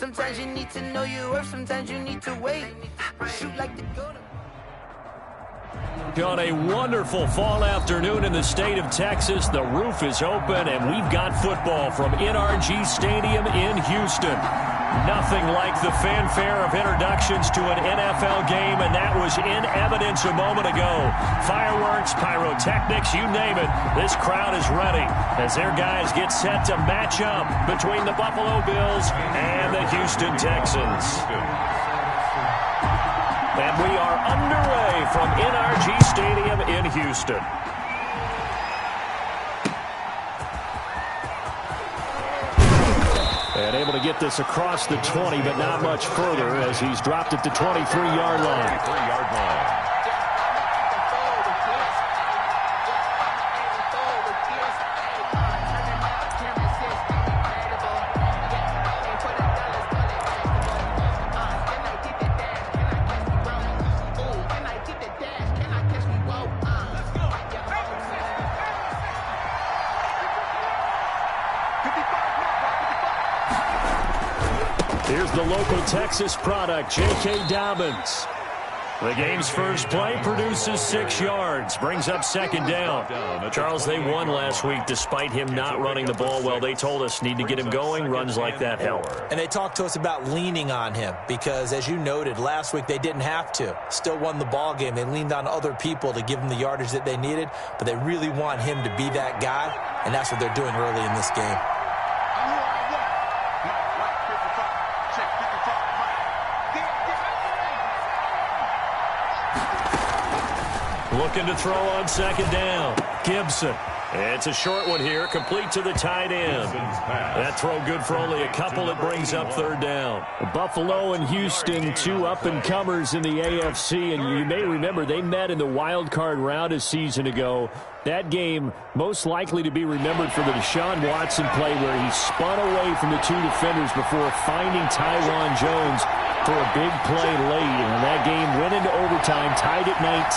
Sometimes you need to know your worth, sometimes you need to wait. Shoot like the go. On a wonderful fall afternoon in the state of Texas, the roof is open, and we've got football from NRG Stadium in Houston. Nothing like the fanfare of introductions to an NFL game, and that was in evidence a moment ago. Fireworks, pyrotechnics, you name it. This crowd is ready as their guys get set to match up between the Buffalo Bills and the Houston Texans. And we are underway from NRG Stadium in Houston. And able to get this across the 20, but not much further as he's dropped it to 23-yard line. Here's the local Texas product, J.K. Dobbins. The game's first play produces 6 yards, brings up second down. Charles, they won last week despite him not running the ball well. They told us need to get him going. Runs like that help. And they talked to us about leaning on him because, as you noted, last week they didn't have to. Still won the ball game. They leaned on other people to give them the yardage that they needed, but they really want him to be that guy, and that's what they're doing early in this game. Looking to throw on second down. Gibson. It's a short one here, complete to the tight end. That throw good for only a couple. It brings up third down. Buffalo and Houston, two up-and-comers in the AFC, and you may remember they met in the wild card round a season ago. That game most likely to be remembered for the Deshaun Watson play where he spun away from the two defenders before finding Tyron Jones for a big play late. And that game went into overtime, tied at 19,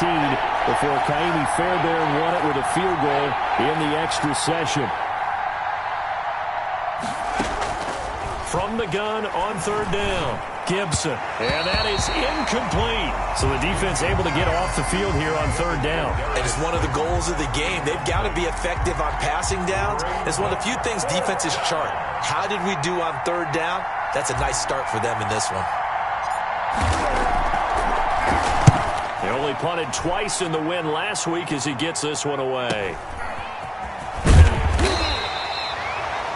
before Kaimi Fairbairn won it with a field goal in the extra session. From the gun on third down, Gibson. And that is incomplete. So the defense able to get off the field here on third down. And it's one of the goals of the game. They've got to be effective on passing downs. It's one of the few things defenses chart. How did we do on third down? That's a nice start for them in this one. They only punted twice in the win last week as he gets this one away.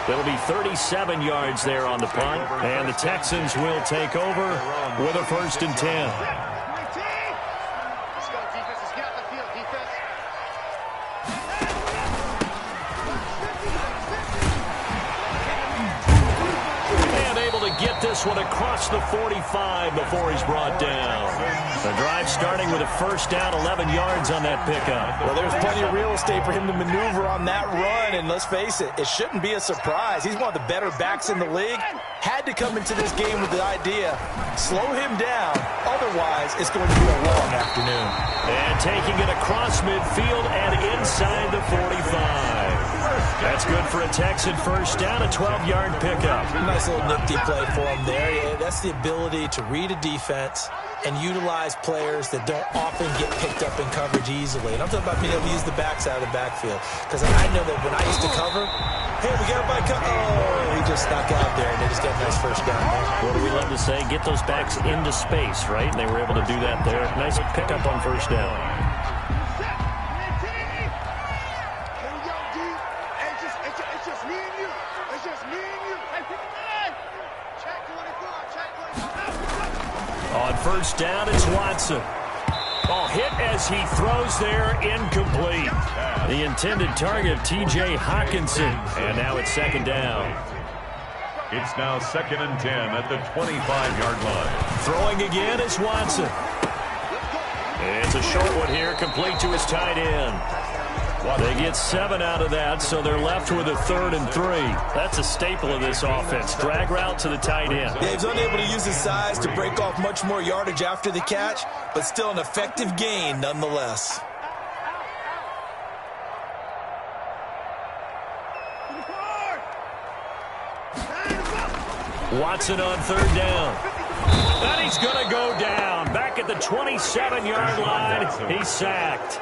It'll be 37 yards there on the punt, and the Texans will take over with a 1st and 10. Get this one across the 45 before he's brought down. The drive starting with a 1st down, 11 yards on that pickup. Well, there's plenty of real estate for him to maneuver on that run, and let's face it, it shouldn't be a surprise. He's one of the better backs in the league. Had to come into this game with the idea, slow him down, otherwise it's going to be a long afternoon. And taking it across midfield and inside the 45. That's good for a Texan 1st down, a 12-yard pickup. Nice little nifty play for him there. Yeah, that's the ability to read a defense and utilize players that don't often get picked up in coverage easily. And I'm talking about being able to use the backside of the backfield. Because I know that when I used to cover, hey, we got a bike. Oh, he just snuck out there, and they just got a nice 1st down there. What do we love to say? Get those backs into space, right? And they were able to do that there. Nice pickup on 1st down. On 1st down, it's Watson. Oh, hit as he throws there, incomplete. The intended target, T.J. Hawkinson. And now it's 2nd down. It's now 2nd and 10 at the 25-yard line. Throwing again is Watson. It's a short one here, complete to his tight end. They get 7 out of that, so they're left with a 3rd and 3. That's a staple of this offense. Drag route to the tight end. Yeah, he's unable to use his size to break off much more yardage after the catch, but still an effective gain nonetheless. Watson on third down. And he's going to go down. Back at the 27-yard line. He's sacked.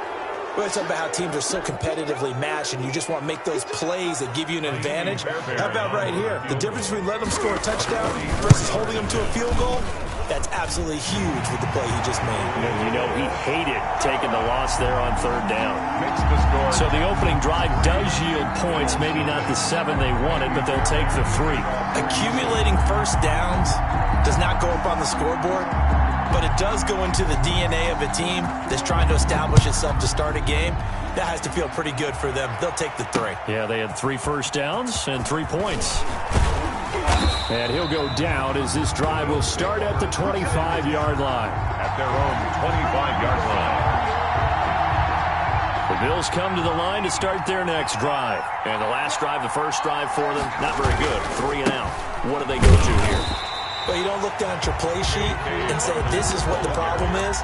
We're talking about how teams are so competitively matched, and you just want to make those plays that give you an advantage. How about right here? The difference between letting them score a touchdown versus holding them to a field goal, that's absolutely huge with the play he just made. You know, he hated taking the loss there on third down. So the opening drive does yield points, maybe not the 7 they wanted, but they'll take the 3. Accumulating first downs does not go up on the scoreboard, but it does go into the DNA of a team that's trying to establish itself to start a game. That has to feel pretty good for them. They'll take the 3. Yeah, they had 3 first downs and 3 points. And he'll go down as this drive will start at the 25-yard line. At their own 25-yard line. The Bills come to the line to start their next drive. And the last drive, the first drive for them, not very good. 3 and out. What do they go to here? Well, you don't look down at your play sheet and say, this is what the problem is.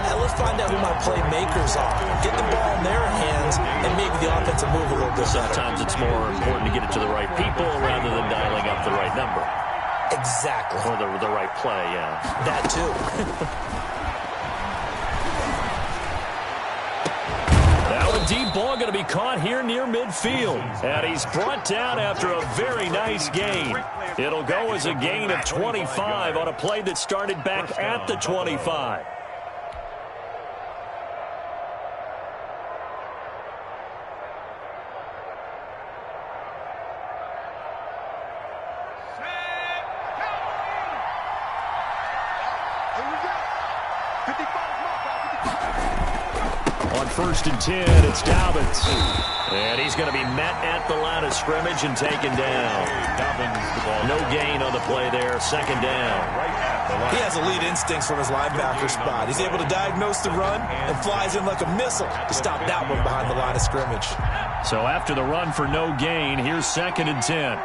Now, let's find out who my playmakers are. Get the ball in their hands, and maybe the offense will move a little bit better. Sometimes it's more important to get it to the right people rather than dialing up the right number. Exactly. Or the right play, yeah. That, too. Now a deep ball going to be caught here near midfield. And he's brought down after a very nice gain. It'll go as a gain of 25 on a play that started back at the 25. On 1st and 10, it's Dobbins. And he's going to be met at the line of scrimmage and taken down. No gain on the play there. 2nd down. He has elite instincts from his linebacker spot. He's able to diagnose the run and flies in like a missile to stop that one behind the line of scrimmage. So after the run for no gain, here's 2nd and 10.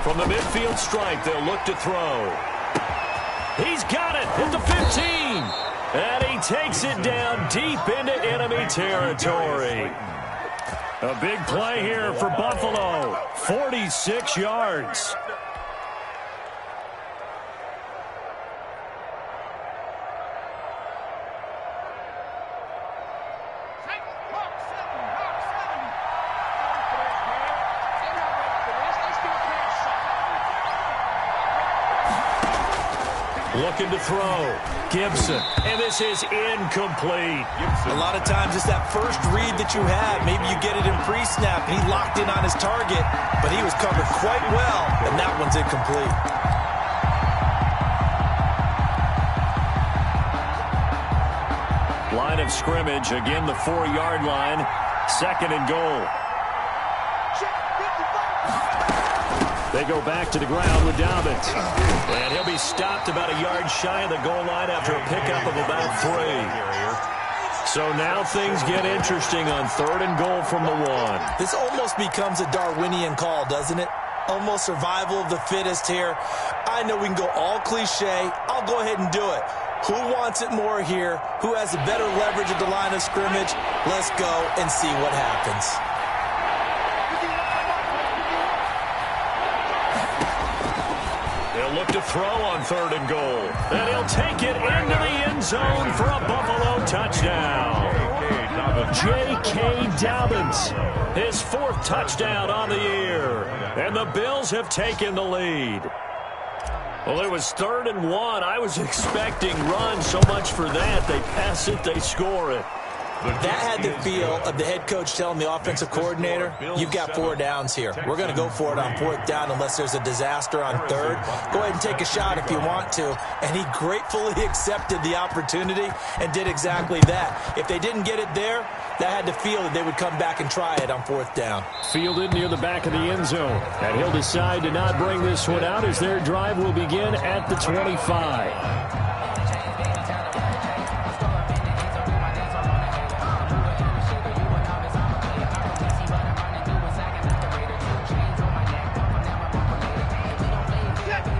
From the midfield stripe, they'll look to throw. He's got it at the 15. And he takes it down deep into enemy territory. A big play here for Buffalo. 46 yards. Looking to throw. Gibson. And this is incomplete. A lot of times it's that first read that you have. Maybe you get it in pre-snap. He locked in on his target, but he was covered quite well, and that one's incomplete. Line of scrimmage. Again, the 4-yard line. 2nd and goal. They go back to the ground with Dobbins. And he'll be stopped about a yard shy of the goal line after a pickup of about 3. So now things get interesting on 3rd and goal from the 1. This almost becomes a Darwinian call, doesn't it? Almost survival of the fittest here. I know we can go all cliche. I'll go ahead and do it. Who wants it more here? Who has a better leverage at the line of scrimmage? Let's go and see what happens. They'll look to throw on 3rd and goal. And he'll take it into the end zone for a Buffalo touchdown. J.K. Dobbins, his 4th touchdown on the year. And the Bills have taken the lead. Well, it was 3rd and 1. I was expecting run. So much for that. They pass it, they score it. That had the feel of the head coach telling the offensive coordinator, you've got 4 downs here. We're going to go for it on 4th down unless there's a disaster on 3rd. Go ahead and take a shot if you want to. And he gratefully accepted the opportunity and did exactly that. If they didn't get it there, that had the feel that they would come back and try it on 4th down. Fielded near the back of the end zone. And he'll decide to not bring this one out as their drive will begin at the 25.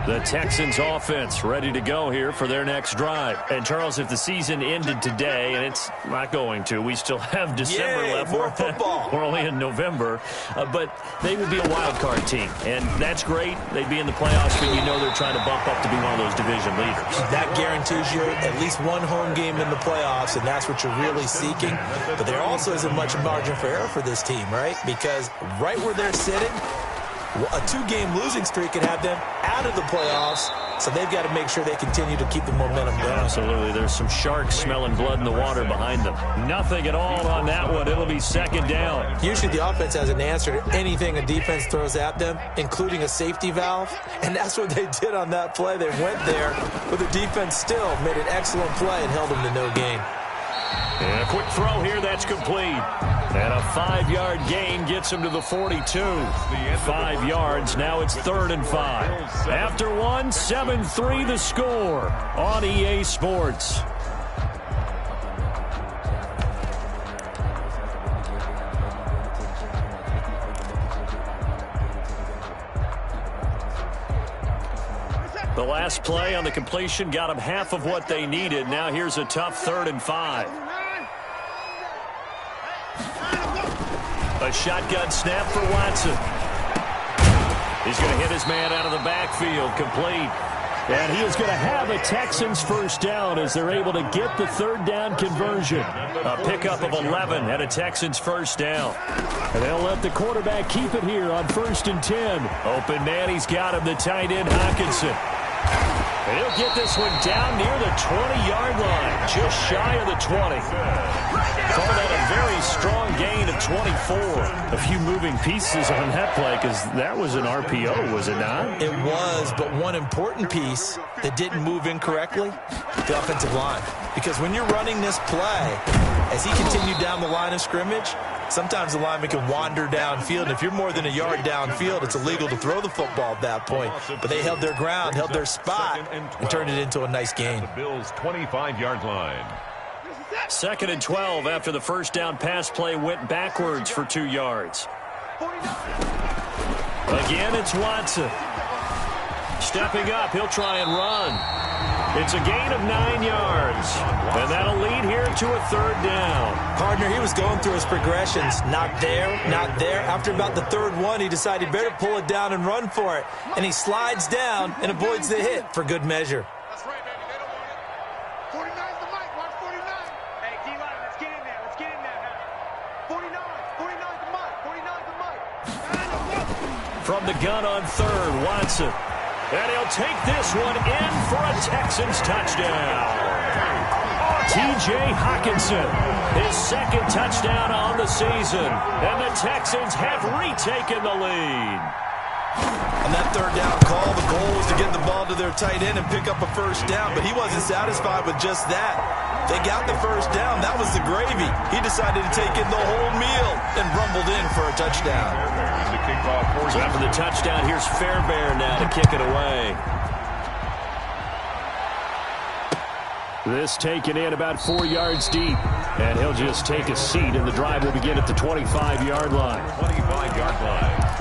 The Texans offense ready to go here for their next drive. And, Charles, if the season ended today, and it's not going to, we still have December left. More football. We're only in November. But they would be a wild card team, and that's great. They'd be in the playoffs, but you know they're trying to bump up to be one of those division leaders. That guarantees you at least one home game in the playoffs, and that's what you're really seeking. But there also isn't much margin for error for this team, right? Because right where they're sitting, a two-game losing streak could have them out of the playoffs, so they've got to make sure they continue to keep the momentum going. Absolutely. There's some sharks smelling blood in the water behind them. Nothing at all on that one. It'll be second down. Usually the offense has an answer to anything a defense throws at them, including a safety valve, and that's what they did on that play. They went there, but the defense still made an excellent play and held them to no gain. And a quick throw here that's complete. And a 5-yard gain gets him to the 42. 5 yards. Now it's 3rd and 5. After one, 7-3 the score on EA Sports. The last play on the completion got them half of what they needed. Now here's a tough 3rd and 5. A shotgun snap for Watson. He's going to hit his man out of the backfield, complete. And he is going to have a Texans first down as they're able to get the 3rd down conversion. A pickup of 11 and a Texans first down. And they'll let the quarterback keep it here on 1st and 10. Open man, he's got him, the tight end Hockenson. And he'll get this one down near the 20-yard line, just shy of the 20. Call that a very strong gain of 24. A few moving pieces on that play because that was an RPO, was it not? It was, but one important piece that didn't move incorrectly, the offensive line. Because when you're running this play, as he continued down the line of scrimmage, sometimes the lineman can wander downfield, and if you're more than a yard downfield, it's illegal to throw the football at that point. But they held their ground, held their spot, and turned it into a nice gain. The Bills' 25-yard line. 2nd and 12 after the first down pass play went backwards for 2 yards. Again, it's Watson. Stepping up, he'll try and run. It's a gain of 9 yards, and that'll lead here to a 3rd down. Partner, he was going through his progressions. Not there, not there. After about the 3rd one, he decided better pull it down and run for it. And he slides down and avoids the hit for good measure. That's right, baby. They don't want it. 49's the mic. Watch 49. Hey, D-line, let's get in there. Let's get in there. 49. 49's the mic. 49's the mic. From the gun on 3rd, Watson. And he'll take this one in for a Texans touchdown. T.J. Hockenson, his 2nd touchdown on the season. And the Texans have retaken the lead. On that 3rd down call, the goal was to get the ball to their tight end and pick up a first down, but he wasn't satisfied with just that. They got the first down. That was the gravy. He decided to take in the whole meal and rumbled in for a touchdown. So after the touchdown, here's Fairbairn now to kick it away. This taken in about 4 yards deep. And he'll just take a seat, and the drive will begin at the 25-yard line. 25-yard line.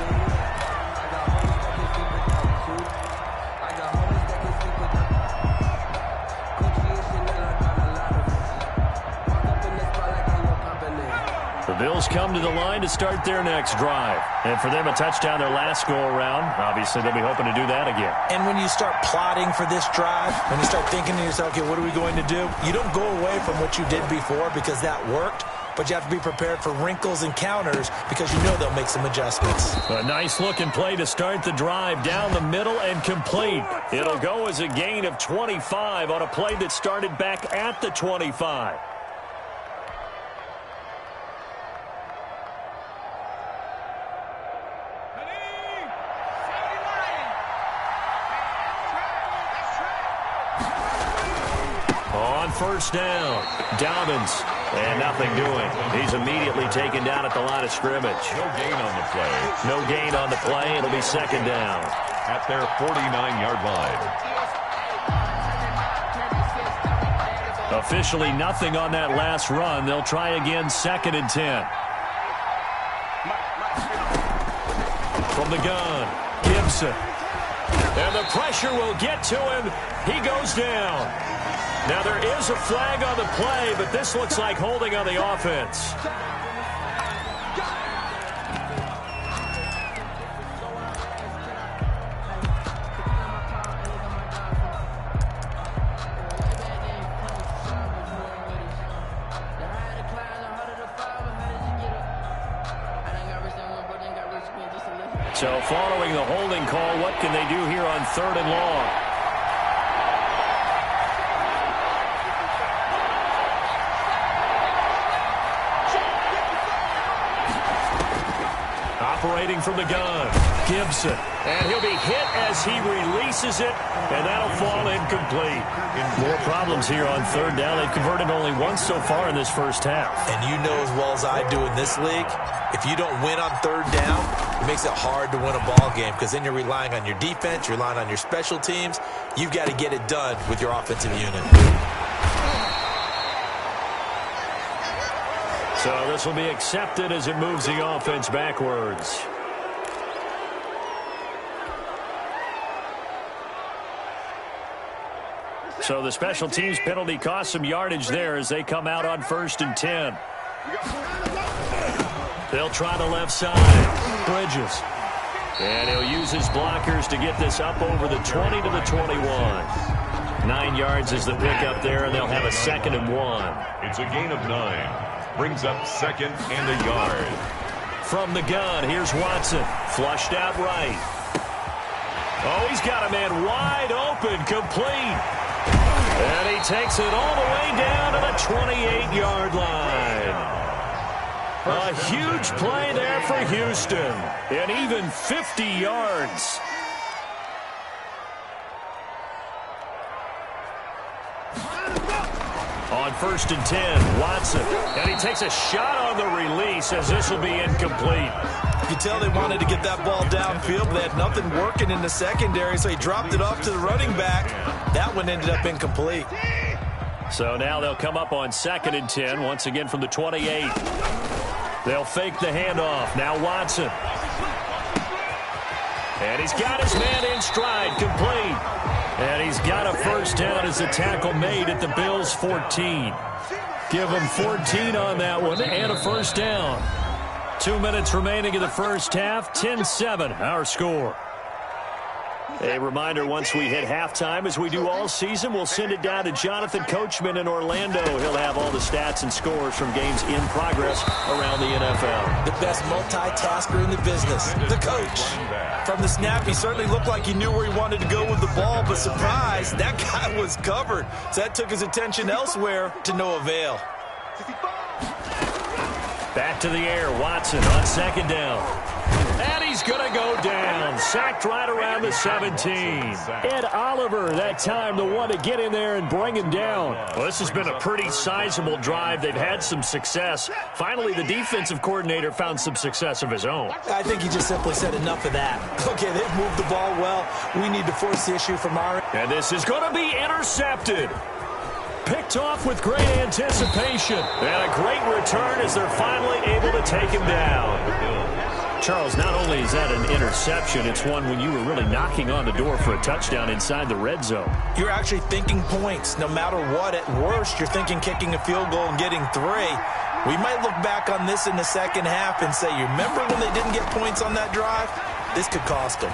The Bills come to the line to start their next drive. And for them, a touchdown their last go-around. Obviously, they'll be hoping to do that again. And when you start plotting for this drive, when you start thinking to yourself, okay, what are we going to do? You don't go away from what you did before because that worked, but you have to be prepared for wrinkles and counters because you know they'll make some adjustments. A nice-looking play to start the drive down the middle and complete. It'll go as a gain of 25 on a play that started back at the 25. First down, Dobbins, and nothing doing. He's immediately taken down at the line of scrimmage. No gain on the play. No gain on the play. It'll be 2nd down. At their 49-yard line. Officially nothing on that last run. They'll try again, 2nd and 10. From the gun, Gibson. And the pressure will get to him. He goes down. Now there is a flag on the play, but this looks like holding on the offense. So following the holding call, what can they do here on 3rd and long? Operating from the gun, Gibson. And he'll be hit as he releases it, and that'll fall incomplete. More problems here on 3rd down. They've converted only once so far in this first half. And you know as well as I do in this league, if you don't win on 3rd down, it makes it hard to win a ball game because then you're relying on your defense, you're relying on your special teams. You've got to get it done with your offensive unit. So this will be accepted as it moves the offense backwards. So the special teams penalty cost some yardage there as they come out on 1st and 10. They'll try the left side. Bridges. And he'll use his blockers to get this up over the 20 to the 21. 9 yards is the pickup there, and they'll have a 2nd and 1. It's a gain of 9. Brings up 2nd and a yard. From the gun, here's Watson. Flushed out right. Oh, he's got a man wide open, complete. And he takes it all the way down to the 28-yard line. A huge play there for Houston. And even 50 yards. On 1st and 10, Watson. And he takes a shot on the release as this will be incomplete. You could tell they wanted to get that ball downfield, but they had nothing working in the secondary, so he dropped it off to the running back. That one ended up incomplete. So now they'll come up on 2nd and 10, once again from the 28. They'll fake the handoff. Now Watson. And he's got his man in stride, complete. And he's got a first down as the tackle made at the Bills' 14. Give him 14 on that one and a first down. 2 minutes remaining in the first half, 10-7 our score. A reminder, once we hit halftime, as we do all season, we'll send it down to Jonathan Coachman in Orlando. He'll have all the stats and scores from games in progress around the NFL. The best multitasker in the business, the coach. From the snap, he certainly looked like he knew where he wanted to go with the ball, but surprise, that guy was covered. So that took his attention elsewhere to no avail. Back to the air, Watson on 2nd down. And he's going to go down. Sacked right around the 17. Ed Oliver, that time, the one to get in there and bring him down. Well, this has been a pretty sizable drive. They've had some success. Finally, the defensive coordinator found some success of his own. I think he just simply said enough of that. Okay, they've moved the ball well. We need to force the issue from our end. And this is going to be intercepted. Picked off with great anticipation. And a great return as they're finally able to take him down. Charles, not only is that an interception, it's one when you were really knocking on the door for a touchdown inside the red zone. You're actually thinking points. No matter what, at worst, you're thinking kicking a field goal and getting 3. We might look back on this in the second half and say, you remember when they didn't get points on that drive? This could cost them.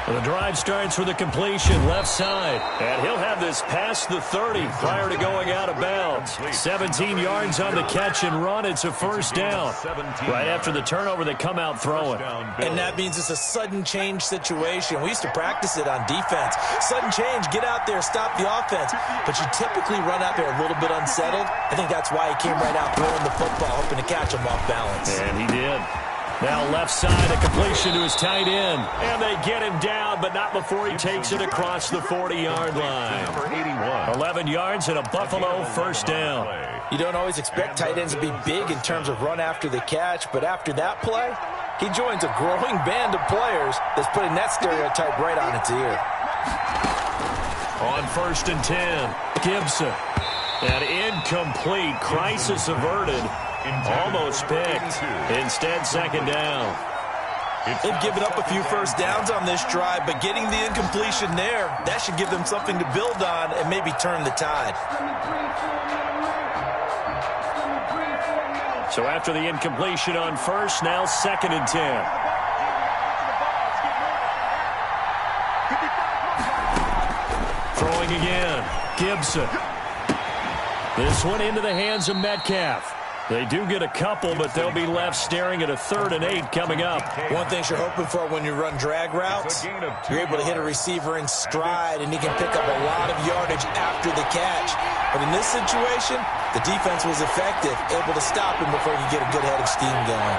Well, the drive starts with a completion left side, and he'll have this past the 30 prior to going out of bounds. 17 yards on the catch and run. It's a first down. Right after the turnover, they come out throwing. And that means it's a sudden change situation. We used to practice it on defense. Sudden change, get out there, stop the offense. But you typically run out there a little bit unsettled. I think that's why he came right out throwing the football, hoping to catch him off balance. And he did. Now left side, a completion to his tight end. And they get him down, but not before he takes it across the 40-yard line. 11 yards and a Buffalo first down. You don't always expect tight ends to be big in terms of run after the catch, but after that play, he joins a growing band of players that's putting that stereotype right on its ear. On 1st and 10, Gibson. An incomplete, crisis averted. Almost picked. Instead, second down. They've given up a few first downs on this drive, but getting the incompletion there, that should give them something to build on and maybe turn the tide. So after the incompletion on first, now 2nd and 10. Throwing again, Gibson. This one into the hands of Metcalf. They do get a couple, but they'll be left staring at a 3rd and 8 coming up. One thing you're hoping for when you run drag routes, you're able to hit a receiver in stride, and he can pick up a lot of yardage after the catch. But in this situation, the defense was effective, able to stop him before he could get a good head of steam going.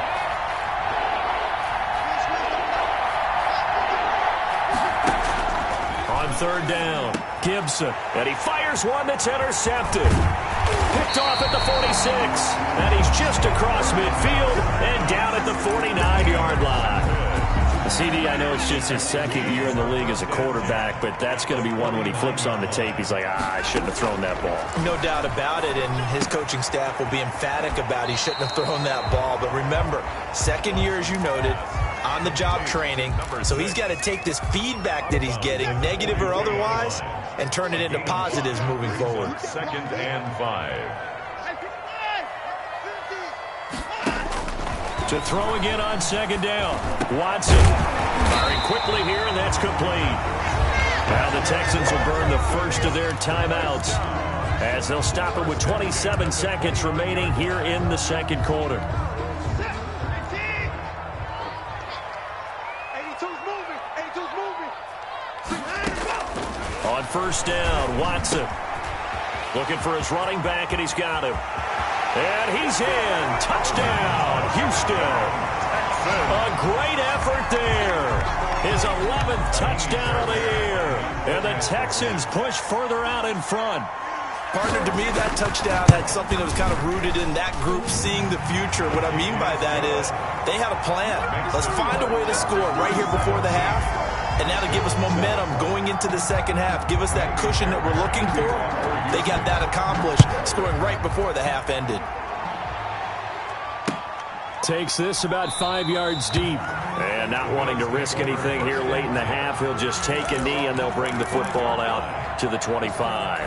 On 3rd down, Gibson, and he fires one that's intercepted. Picked off at the 46, and he's just across midfield and down at the 49-yard line. CD, I know it's just his 2nd year in the league as a quarterback, but that's going to be one when he flips on the tape. He's like, I shouldn't have thrown that ball. No doubt about it, and his coaching staff will be emphatic about he shouldn't have thrown that ball. But remember, 2nd year, as you noted, on-the-job training, so he's got to take this feedback that he's getting, negative or otherwise, and turn it into positives moving forward. 2nd and 5. To throw again on 2nd down. Watson firing quickly here, and that's complete. Now the Texans will burn the first of their timeouts as they'll stop it with 27 seconds remaining here in the 2nd quarter. On 1st down, Watson looking for his running back, and he's got him. And he's in. Touchdown, Houston. A great effort there. His 11th touchdown of the year. And the Texans push further out in front. Partner, to me, that touchdown had something that was kind of rooted in that group seeing the future. What I mean by that is they had a plan. Let's find a way to score right here before the half. And that'll give us momentum going into the 2nd half. Give us that cushion that we're looking for. They got that accomplished, scoring right before the half ended. Takes this about 5 yards deep. And not wanting to risk anything here late in the half, he'll just take a knee, and they'll bring the football out to the 25.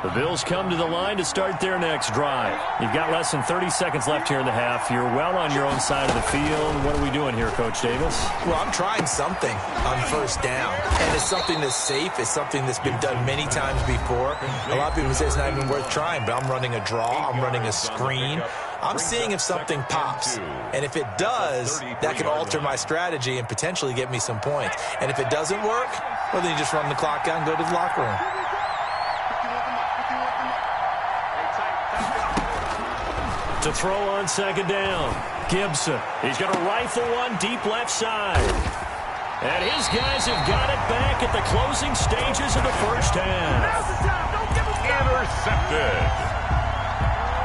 The Bills come to the line to start their next drive. You've got less than 30 seconds left here in the half. You're well on your own side of the field. What are we doing here, Coach Davis? Well, I'm trying something on 1st down. And it's something that's safe. It's something that's been done many times before. A lot of people say it's not even worth trying, but I'm running a draw. I'm running a screen. I'm seeing if something pops. And if it does, that could alter my strategy and potentially get me some points. And if it doesn't work, well, then you just run the clock out and go to the locker room. To throw on 2nd down, Gibson. He's going to rifle one deep left side. And his guys have got it back at the closing stages of the 1st half. Intercepted.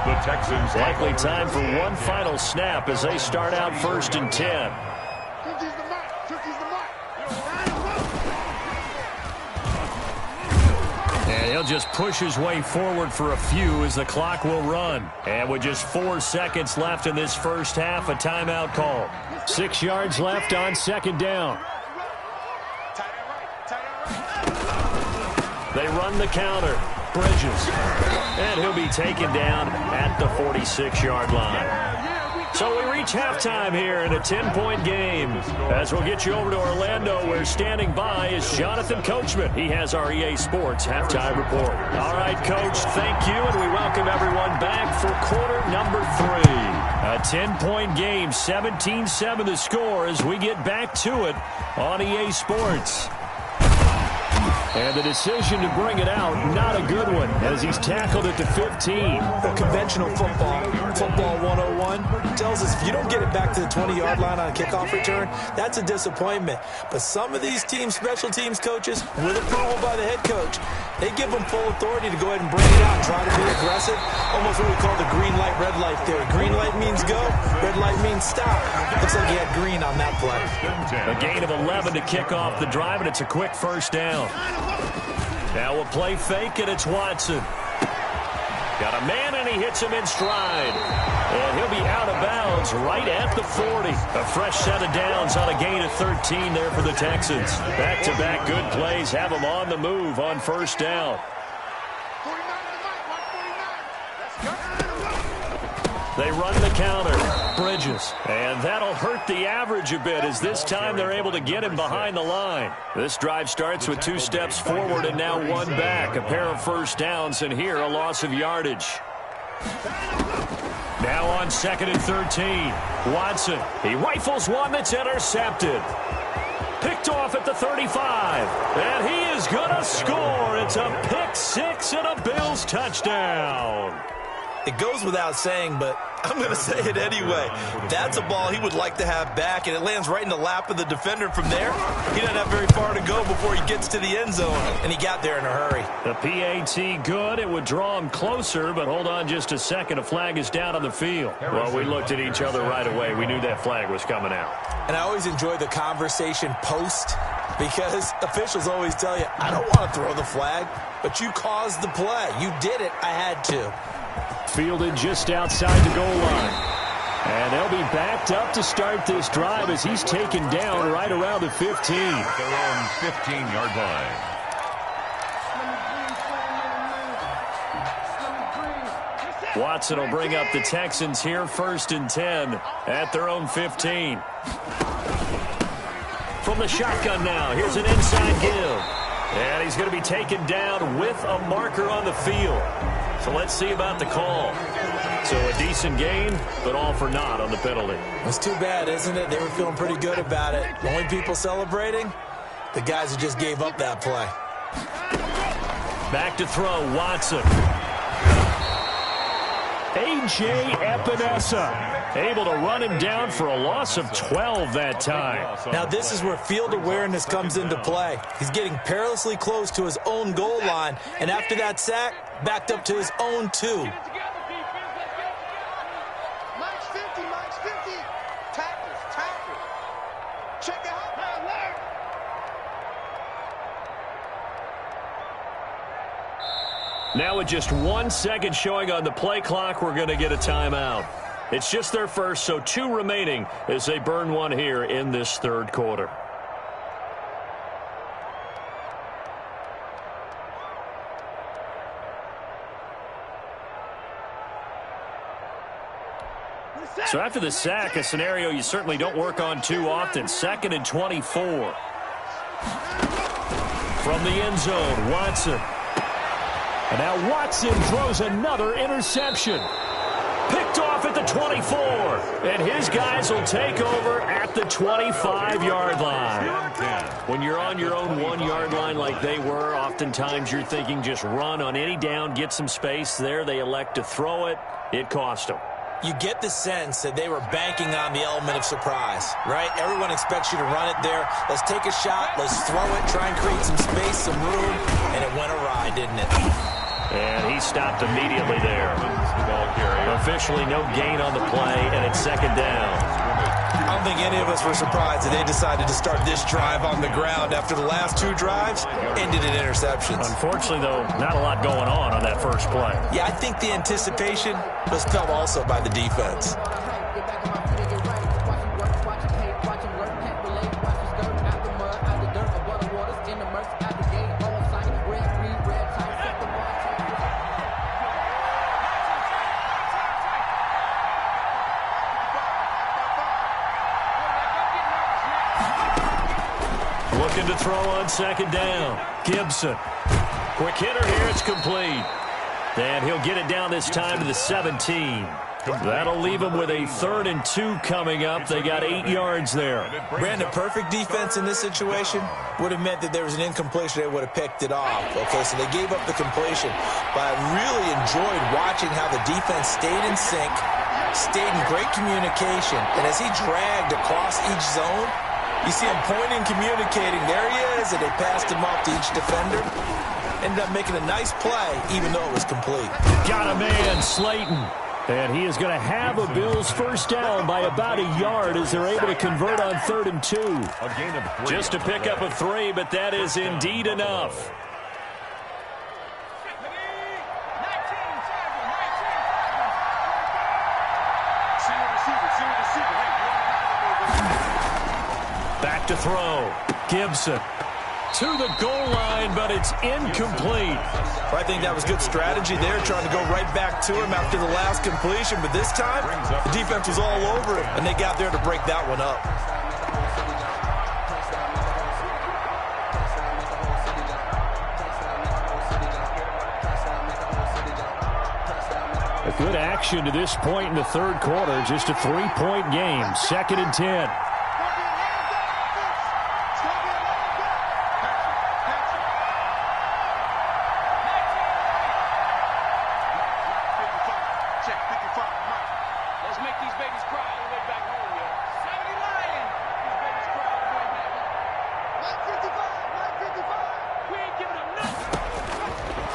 The Texans Likely time for one final snap as they start out 1st and 10. And he'll just push his way forward for a few as the clock will run. And with just 4 seconds left in this 1st half, a timeout call. 6 yards left on 2nd down. They run the counter. Bridges. And he'll be taken down at the 46-yard line. So we reach halftime here in a 10-point game. As we'll get you over to Orlando, where standing by is Jonathan Coachman. He has our EA Sports halftime report. All right, Coach, thank you, and we welcome everyone back for quarter number 3. A 10-point game, 17-7 the score as we get back to it on EA Sports. And the decision to bring it out, not a good one, as he's tackled at the 15. Well, conventional football 101, tells us if you don't get it back to the 20-yard line on a kickoff return, that's a disappointment. But some of these teams, special teams coaches, with approval by the head coach, they give them full authority to go ahead and bring it out and try to be aggressive. Almost what we call the green light, red light theory. Green light means go, red light means stop. Looks like he had green on that play. A gain of 11 to kick off the drive, and it's a quick 1st down. Now we'll play fake, and it's Watson. Got a man, and he hits him in stride. And he'll be out of bounds right at the 40. A fresh set of downs on a gain of 13 there for the Texans. Back-to-back good plays have them on the move on first down. They run the counter. Bridges. And that'll hurt the average a bit as this time they're able to get him behind the line. This drive starts with 2 steps forward and now 1 back. A pair of first downs, and here a loss of yardage. Now on 2nd and 13. Watson. He rifles one that's intercepted. Picked off at the 35. And he is going to score. It's a pick 6 and a Bills touchdown. It goes without saying, but I'm going to say it anyway. That's a ball he would like to have back, and it lands right in the lap of the defender from there. He doesn't have very far to go before he gets to the end zone, and he got there in a hurry. The PAT good. It would draw him closer, but hold on just a second. A flag is down on the field. Well, we looked at each other right away. We knew that flag was coming out. And I always enjoy the conversation post, because officials always tell you, I don't want to throw the flag, but you caused the play. You did it. I had to. Fielded just outside the goal line. And they'll be backed up to start this drive as he's taken down right around the 15. Their own 15-yard line. Watson will bring up the Texans here 1st and 10 at their own 15. From the shotgun now, here's an inside give. And he's going to be taken down with a marker on the field. So let's see about the call. So a decent gain, but all for naught on the penalty. It's too bad, isn't it? They were feeling pretty good about it. The only people celebrating, the guys who just gave up that play. Back to throw, Watson. A.J. Epinesa able to run him down for a loss of 12 that time. Now this is where field awareness comes into play. He's getting perilously close to his own goal line, and after that sack, backed up to his own 2. Now with just 1 second showing on the play clock, we're going to get a timeout. It's just their first, so 2 remaining as they burn one here in this 3rd quarter. So after the sack, a scenario you certainly don't work on too often. 2nd and 24. From the end zone, Watson. And now Watson throws another interception. Picked off at the 24. And his guys will take over at the 25-yard line. When you're on your own 1-yard line like they were, oftentimes you're thinking just run on any down, get some space. There they elect to throw it. It cost them. You get the sense that they were banking on the element of surprise, right? Everyone expects you to run it there. Let's take a shot. Let's throw it, try and create some space, some room, and it went awry, didn't it? And he stopped immediately there. Officially no gain on the play, and it's 2nd down. I don't think any of us were surprised that they decided to start this drive on the ground after the last 2 drives ended in interceptions. Unfortunately, though, not a lot going on that first play. Yeah, I think the anticipation was felt also by the defense. Looking to throw on 2nd down. Gibson. Quick hitter here. It's complete. And he'll get it down this time to the 17. That'll leave him with a 3rd and 2 coming up. They got 8 yards there. Brandon, perfect defense in this situation would have meant that there was an incompletion. They would have picked it off. Okay, so they gave up the completion. But I really enjoyed watching how the defense stayed in sync, stayed in great communication. And as he dragged across each zone, you see him pointing, communicating. There he is, and they passed him off to each defender. Ended up making a nice play, even though it was complete. Got a man, Slayton. And he is going to have a Bills first down by about a yard as they're able to convert on 3rd and 2. A gain of 3. Just a pickup of 3, but that is indeed enough. to throw. Gibson to the goal line, but it's incomplete. Well, I think that was good strategy there, trying to go right back to him after the last completion. But this time, the defense was all over him, and they got there to break that one up. A good action to this point in the third quarter. Just a 3-point game. 2nd and 10.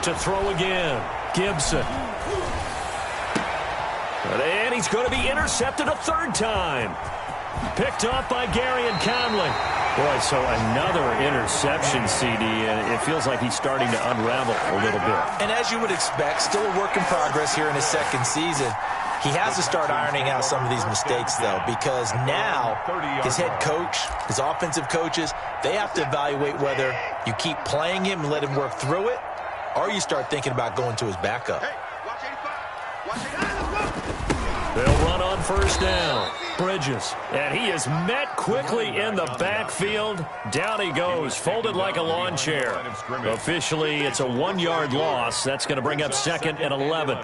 To throw again. Gibson. And he's going to be intercepted a third time. Picked off by Gary and Conley. Boy, so another interception, CD, and it feels like he's starting to unravel a little bit. And as you would expect, still a work in progress here in his second season. He has to start ironing out some of these mistakes, though, because now his head coach, his offensive coaches, they have to evaluate whether you keep playing him and let him work through it, or you start thinking about going to his backup. They'll run on first down. Bridges. And he is met quickly in the backfield. Down he goes, folded like a lawn chair. Officially, it's a 1-yard loss. That's going to bring up 2nd and 11.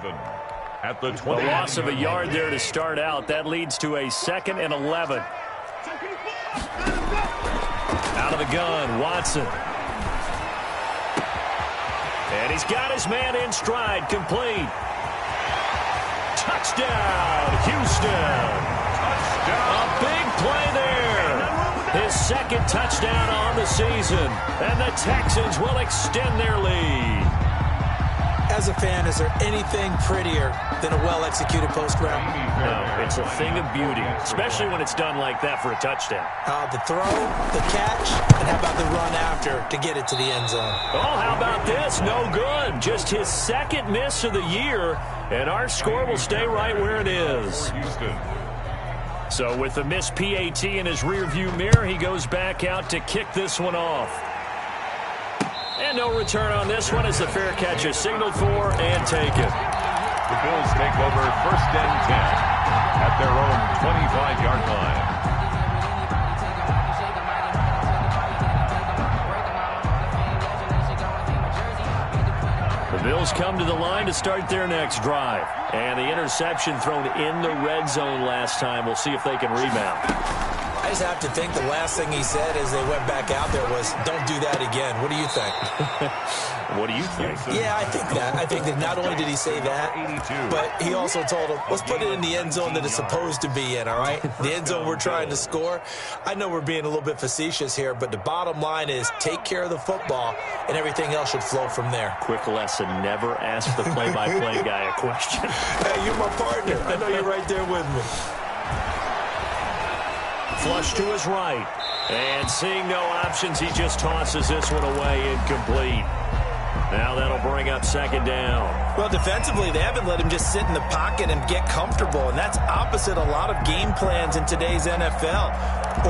At the A loss of a yard there to start out. That leads to a 2nd and 11. Out of the gun, Watson. And he's got his man in stride, complete. Touchdown, Houston. A big play there. His 2nd touchdown on the season. And the Texans will extend their lead. As a fan, is there anything prettier than a well-executed post route? No, it's a thing of beauty, especially when it's done like that for a touchdown. The throw, the catch, and how about the run after to get it to the end zone? Oh, how about this? No good. Just his 2nd miss of the year, and our score will stay right where it is. So with the missed PAT in his rearview mirror, he goes back out to kick this one off. And no return on this one as the fair catch is signaled for and taken. The Bills take over 1st and 10 at their own 25-yard line. The Bills come to the line to start their next drive. And the interception thrown in the red zone last time. We'll see if they can rebound. I just have to think the last thing he said as they went back out there was, don't do that again. What do you think? What do you think? Yeah, I think that. I think that not only did he say that, but he also told him, let's put it in the end zone that it's supposed to be in, all right? The end zone we're trying to score. I know we're being a little bit facetious here, but the bottom line is take care of the football, and everything else should flow from there. Quick lesson, never ask the play-by-play guy a question. Hey, you're my partner. I know you're right there with me. Flush to his right. And seeing no options, he just tosses this one away, incomplete. Now that'll bring up 2nd down. Well, defensively, they haven't let him just sit in the pocket and get comfortable, and that's opposite a lot of game plans in today's NFL.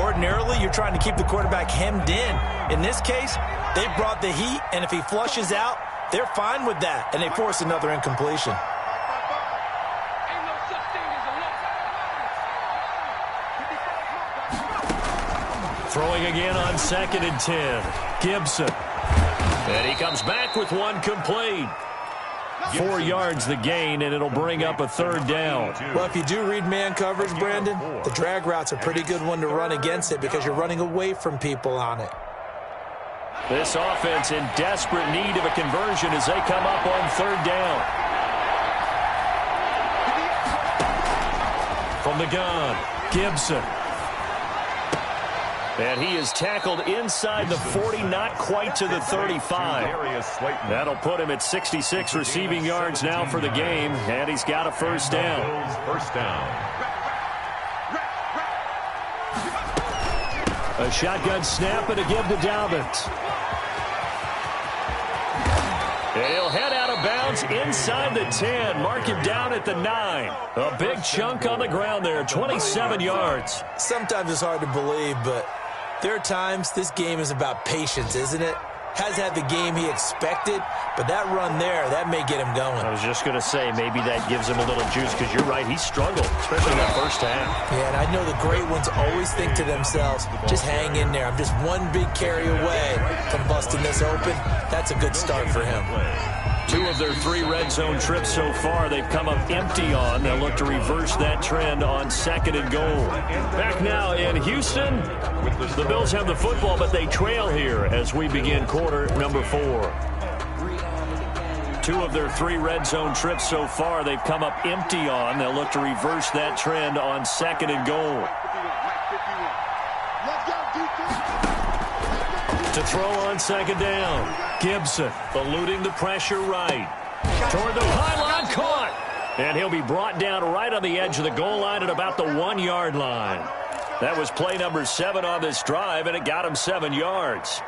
Ordinarily, you're trying to keep the quarterback hemmed in. In this case, they brought the heat, and if he flushes out, they're fine with that, and they force another incompletion. Throwing again on 2nd and 10. Gibson. And he comes back with one complete. 4 yards the gain, and it'll bring up a 3rd down. Well, if you do read man coverage, Brandon, the drag route's a pretty good one to run against it because you're running away from people on it. This offense in desperate need of a conversion as they come up on 3rd down. From the gun, Gibson. And he is tackled inside the 40, not quite to the 35. That'll put him at 66 receiving yards now for the game, and he's got a 1st down. First down. A shotgun snap and a give to Dobbins. He'll head out of bounds inside the 10. Mark him down at the 9. A big chunk on the ground there, 27 yards. Sometimes it's hard to believe, but There are times this game is about patience, isn't it? Has had the game he expected, but that run there, that may get him going. I was just going to say, maybe that gives him a little juice, because you're right, he struggled, especially in that first half. Yeah, and I know the great ones always think to themselves, just hang in there. I'm just one big carry away from busting this open. That's a good start for him. 2 of their 3 red zone trips so far, they've come up empty on. They'll look to reverse that trend on 2nd and goal. Back now in Houston, the Bills have the football, but they trail here as we begin quarter number 4. 2 of their 3 red zone trips so far, they've come up empty on. They'll look to reverse that trend on 2nd and goal. To throw on 2nd down. Gibson eluding the pressure right. Toward the pylon, caught. And he'll be brought down right on the edge of the goal line at about the 1-yard line. That was play number 7 on this drive, and it got him 7 yards.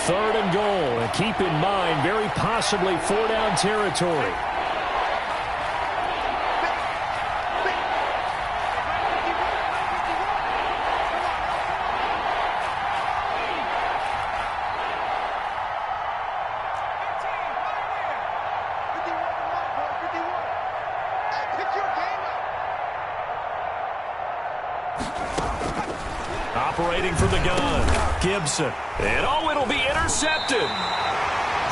Third and goal, and keep in mind, very possibly 4-down territory. Operating from the gun, Gibson. And it'll be intercepted.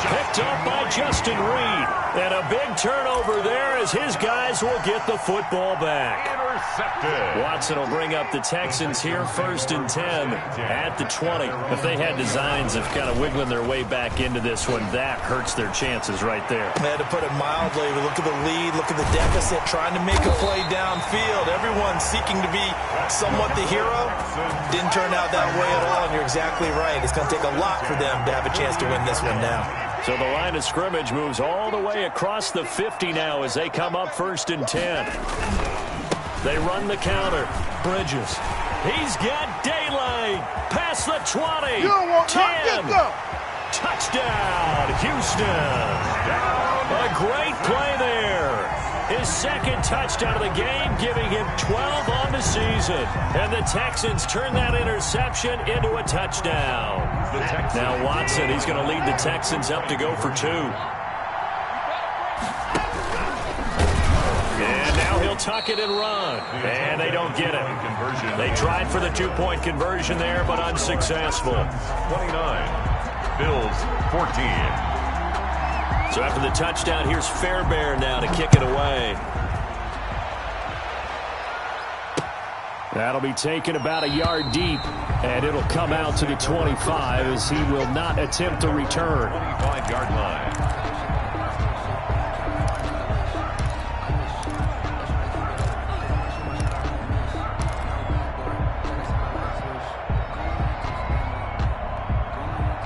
Picked up by Justin Reed. And a big turnover there as his guys will get the football back. Intercepted. Watson will bring up the Texans here 1st and 10 at the 20. If they had designs of kind of wiggling their way back into this one, that hurts their chances right there. They had to put it mildly. Look at the lead, look at the deficit, trying to make a play downfield. Everyone seeking to be somewhat the hero. Didn't turn out that way at all, and you're exactly right. It's going to take a lot for them to have a chance to win this one now. So the line of scrimmage moves all the way across the 50 now as they come up 1st and 10. They run the counter. Bridges. He's got daylight. Past the 20. 10. Touchdown, Houston. A great play there. His 2nd touchdown of the game, giving him 12 on the season. And the Texans turn that interception into a touchdown. Now Watson, he's going to lead the Texans up to go for 2. And now he'll tuck it and run. And they don't get it. They tried for the 2-point conversion there, but unsuccessful. 29, Bills 14. So after the touchdown, here's Fairbairn now to kick it away. That'll be taken about a yard deep, and it'll come out to the 25 as he will not attempt to return. 25-yard line.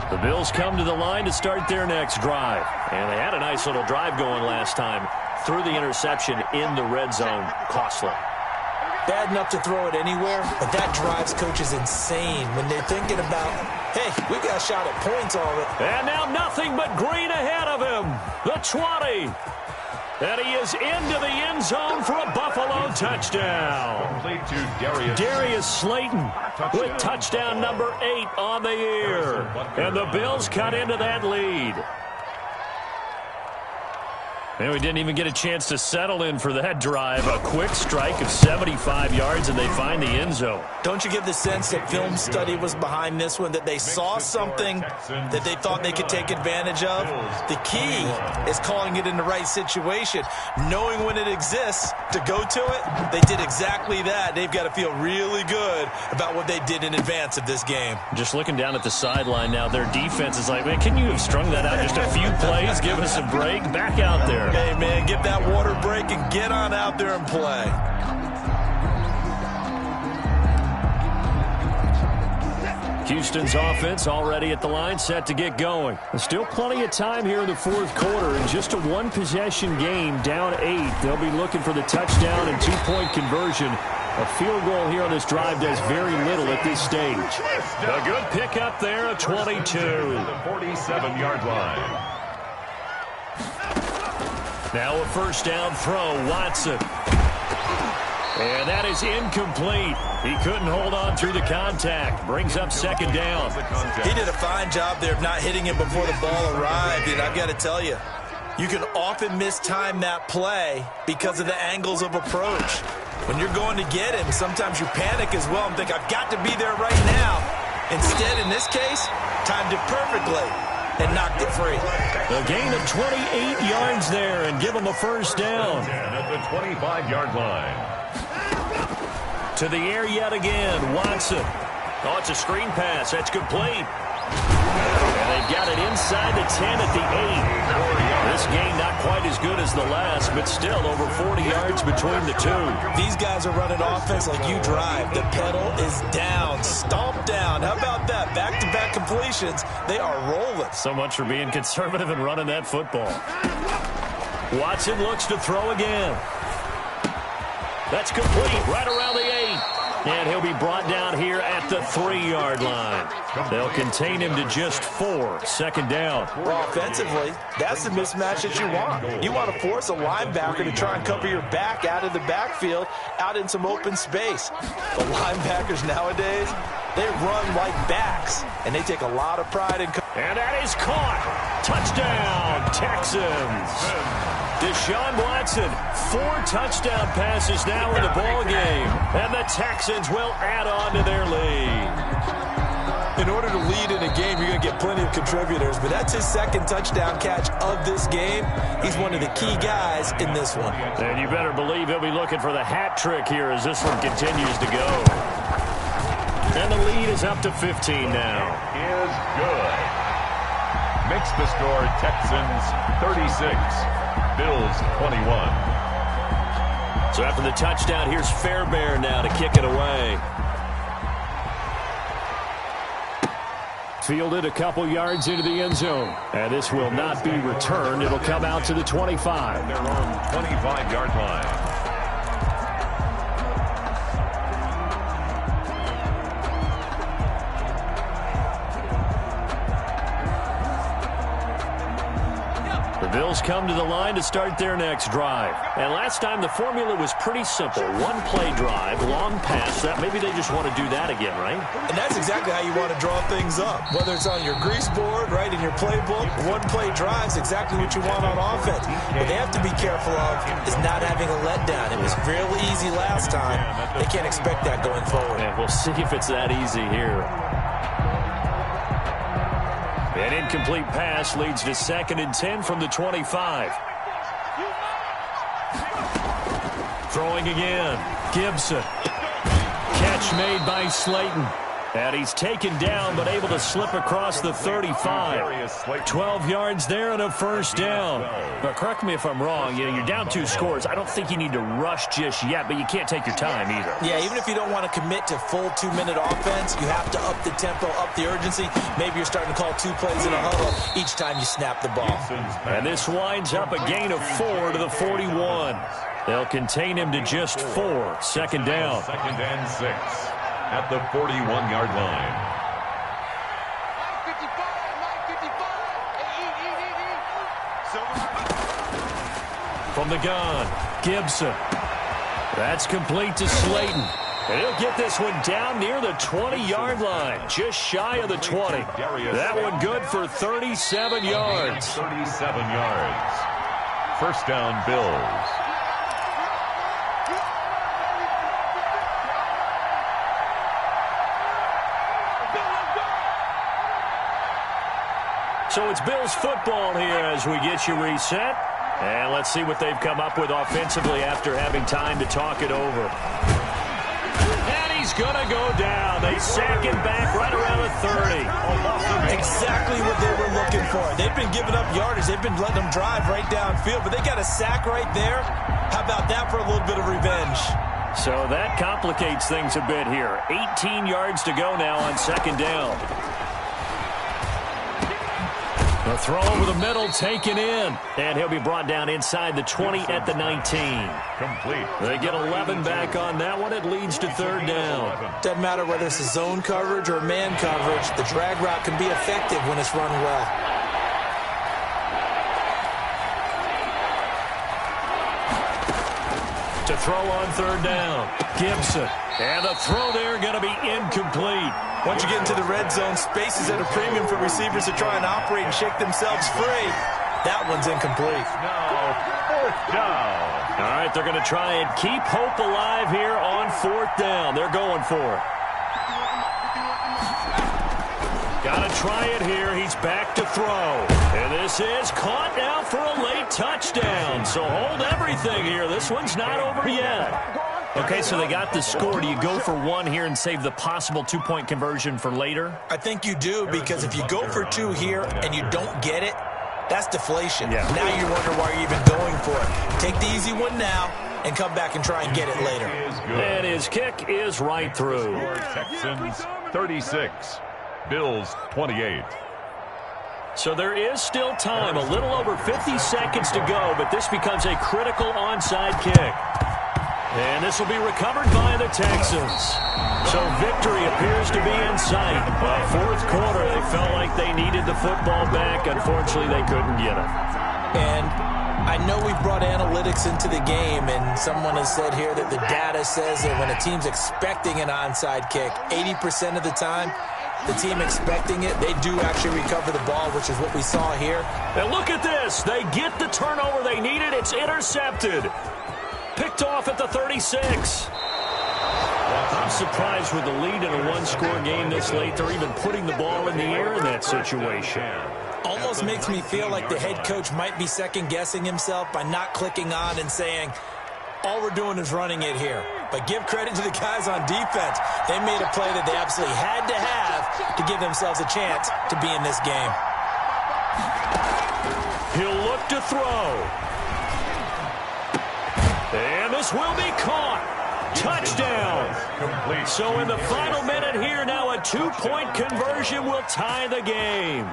The Bills come to the line to start their next drive. And they had a nice little drive going last time. Threw the interception in the red zone. Costly. Bad enough to throw it anywhere, but that drives coaches insane when they're thinking about, hey, we got a shot at points already. And now nothing but green ahead of him. The 20. And he is into the end zone for a Buffalo touchdown. Darius Slayton with touchdown number 8 on the year. And the Bills cut into that lead. And we didn't even get a chance to settle in for that drive. A quick strike of 75 yards, and they find the end zone. Don't you get the sense that film study was behind this one, that they saw something that they thought they could take advantage of? The key is calling it in the right situation. Knowing when it exists to go to it, they did exactly that. They've got to feel really good about what they did in advance of this game. Just looking down at the sideline now, their defense is like, man, can you have strung that out just a few plays? Give us a break. Back out there. Hey, man, get that water break and get on out there and play. Houston's offense already at the line, set to get going. There's still plenty of time here in the fourth quarter. In just a one-possession game, down 8. They'll be looking for the touchdown and 2-point conversion A field goal here on this drive does very little at this stage. A good pickup there, a 22. The 47-yard line. Now a first down throw, Watson. And that is incomplete. He couldn't hold on through the contact. Brings up second down. He did a fine job there of not hitting him before the ball arrived. And I've got to tell you, you can often mistime that play because of the angles of approach. When you're going to get him, sometimes you panic as well and think, I've got to be there right now. Instead, in this case, timed it perfectly and knocked it free. A gain of 28 yards there and give him a first down. At the 25-yard line. To the air yet again, Watson. Oh, it's a screen pass. That's complete. And they've got it inside the 10 at the 8. This game not quite as good as the last, but still over 40 yards between the two. These guys are running offense like you drive. The pedal is down, stomp down. How about that? Back-to-back completions. They are rolling. So much for being conservative and running that football. Watson looks to throw again. That's complete right around the 8. And he'll be brought down here at the 3-yard line. They'll contain him to just 4. Second down. Well, offensively, that's the mismatch that you want. You want to force a linebacker to try and cover your back out of the backfield, out in some open space. The linebackers nowadays, they run like backs, and they take a lot of pride in... And that is caught. Touchdown, Texans. Deshaun Watson, 4 touchdown passes now in the ball game, and the Texans will add on to their lead. In order to lead in a game, you're going to get plenty of contributors, but that's his second touchdown catch of this game. He's one of the key guys in this one. And you better believe he'll be looking for the hat trick here as this one continues to go. And the lead is up to 15 now. Is good. Makes the score Texans 36. Bills 21. So after the touchdown, here's Fairbairn now to kick it away. Fielded a couple yards into the end zone. And this will not be returned. It'll come out to the 25. Their own 25-yard line. The Bills come to the line to start their next drive. And last time the formula was pretty simple. One play drive, long pass. Maybe they just want to do that again, right? And that's exactly how you want to draw things up. Whether it's on your grease board, right, in your playbook, one play drive is exactly what you want on offense. What they have to be careful of is not having a letdown. It was real easy last time. They can't expect that going forward. And we'll see if it's that easy here. An incomplete pass leads to 2nd and 10 from the 25. Throwing again. Gibson. Catch made by Slayton. And he's taken down but able to slip across the 35. 12 yards there and a first down. But correct me if I'm wrong. You're down 2 scores. I don't think you need to rush just yet, but you can't take your time either. Yeah, even if you don't want to commit to full 2-minute offense, you have to up the tempo, up the urgency. Maybe you're starting to call 2 plays in a huddle each time you snap the ball. And this winds up a gain of 4 to the 41. They'll contain him to just 4. Second down. 2nd and 6 at the 41-yard line. From the gun, Gibson. That's complete to Slayton. And he'll get this one down near the 20-yard line, just shy of the 20. That one good for 37 yards. 37 yards. First down, Bills. So it's Bills football here as we get you reset. And let's see what they've come up with offensively after having time to talk it over. And he's going to go down. They sack him back right around the 30. Exactly what they were looking for. They've been giving up yardage. They've been letting them drive right downfield, but they got a sack right there. How about that for a little bit of revenge? So that complicates things a bit here. 18 yards to go now on second down. The throw over the middle taken in. And he'll be brought down inside the 20 at the 19. Complete. They get 11 back on that one. It leads to third down. Doesn't matter whether it's a zone coverage or man coverage. The drag route can be effective when it's run well. To throw on third down. Gibson. And the throw there going to be incomplete. Once you get into the red zone, space is at a premium for receivers to try and operate and shake themselves free. That one's incomplete. Now, fourth down. All right, they're going to try and keep hope alive here on fourth down. They're going for it. Got to try it here. He's back to throw. And this is caught now for a late touchdown. So hold everything here. This one's not over yet. Okay, so they got the score. Do you go for one here and save the possible two-point conversion for later? I think you do, because if you go for two here and you don't get it, that's deflation. Yeah. Now you wonder why you're even going for it. Take the easy one now and come back and try and get it later. And his kick is right through. Texans 36, Bills 28. So there is still time, a little over 50 seconds to go, but this becomes a critical onside kick. And this will be recovered by the Texans. So victory appears to be in sight. Fourth quarter, they felt like they needed the football back. Unfortunately, they couldn't get it. And I know we brought analytics into the game, and someone has said here that the data says that when a team's expecting an onside kick, 80% of the time, the team expecting it, they do actually recover the ball, which is what we saw here. And look at this. They get the turnover they needed. It's intercepted. Picked off at the 36. I'm surprised with the lead in a one-score game this late, they're even putting the ball in the air in that situation. Almost makes me feel like the head coach might be second-guessing himself by not clicking on and saying, all we're doing is running it here. But give credit to the guys on defense. They made a play that they absolutely had to have to give themselves a chance to be in this game. He'll look to throw. And this will be caught. Touchdown. Complete. So in the final minute here, now a two-point conversion will tie the game.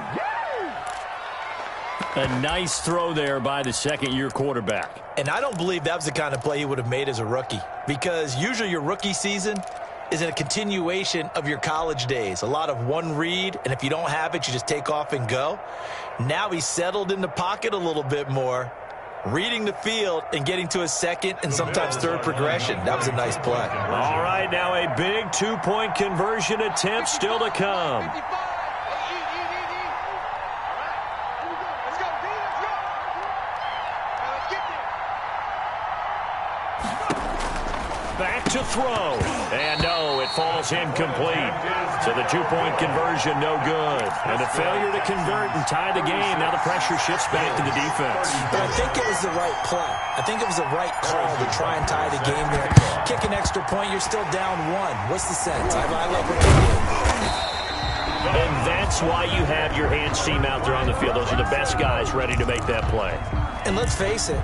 A nice throw there by the second-year quarterback. And I don't believe that was the kind of play he would have made as a rookie, because usually your rookie season is in a continuation of your college days. A lot of one read, and if you don't have it, you just take off and go. Now he's settled in the pocket a little bit more, reading the field and getting to a second and sometimes third progression. That was a nice play. All right, now a big two-point conversion attempt still to come. Back to throw. And no, it falls incomplete. So the two-point conversion, no good. And a failure to convert and tie the game. Now the pressure shifts back to the defense. But I think it was the right play. I think it was the right call to try and tie the game there. Kick an extra point, you're still down one. What's the sense? I like what they did. And that's why you have your hands team out there on the field. Those are the best guys ready to make that play. And let's face it,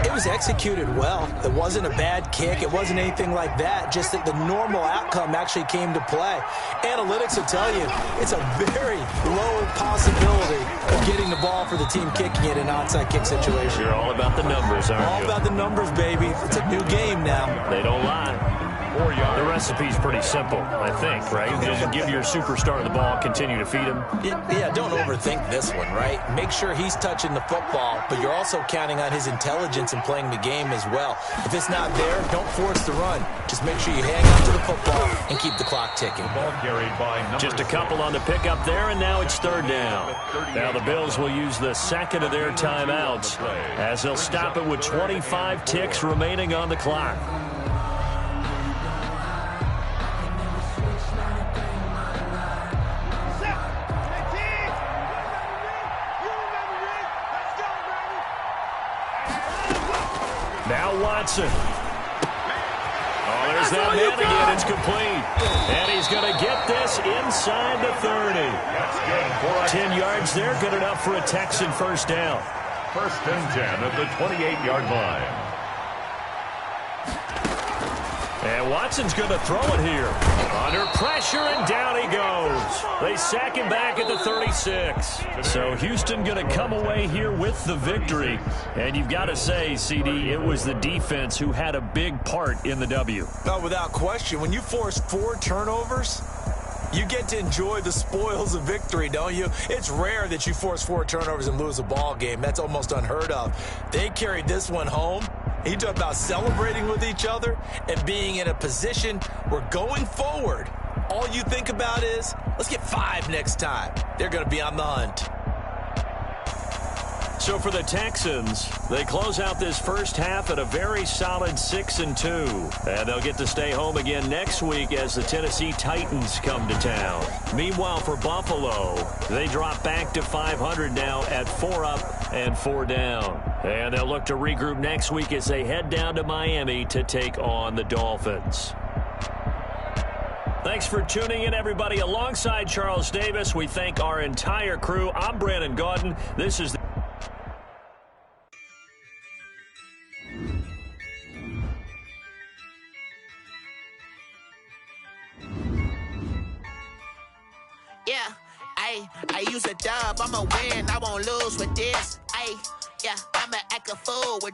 it was executed well. It wasn't a bad kick. It wasn't anything like that. Just that the normal outcome actually came to play. Analytics will tell you it's a very low possibility of getting the ball for the team kicking it in an onside kick situation. You're all about the numbers, aren't you? All about the numbers, baby. It's a new game now. They don't lie. The recipe's pretty simple, I think, right? Just give your superstar the ball, continue to feed him. Yeah, don't overthink this one, right? Make sure he's touching the football, but you're also counting on his intelligence in playing the game as well. If it's not there, don't force the run. Just make sure you hang on to the football and keep the clock ticking. Ball carried by just a couple on the pickup there, and now it's third down. Now the Bills will use the second of their timeouts as they'll stop it with 25 ticks remaining on the clock. Now Watson. Oh, there's that man again. It's complete. And he's going to get this inside the 30. 10 yards there. Good enough for a Texan first down. First and 10 at the 28-yard line. And Watson's going to throw it here. Under pressure, and down he goes. They sack him back at the 36. So Houston going to come away here with the victory. And you've got to say, CD, it was the defense who had a big part in the W. No, without question. When you force 4 turnovers, you get to enjoy the spoils of victory, don't you? It's rare that you force 4 turnovers and lose a ball game. That's almost unheard of. They carried this one home. He talked about celebrating with each other and being in a position where going forward, all you think about is, let's get 5 next time. They're going to be on the hunt. So for the Texans, they close out this first half at a very solid 6-2. And they'll get to stay home again next week as the Tennessee Titans come to town. Meanwhile, for Buffalo, they drop back to 500 now at 4 up and 4 down. And they'll look to regroup next week as they head down to Miami to take on the Dolphins. Thanks for tuning in, everybody. Alongside Charles Davis, we thank our entire crew. I'm Brandon Gaudin. This is Yeah, I use a dub, I'ma win, I won't lose with this. Yeah, I'ma act a fool with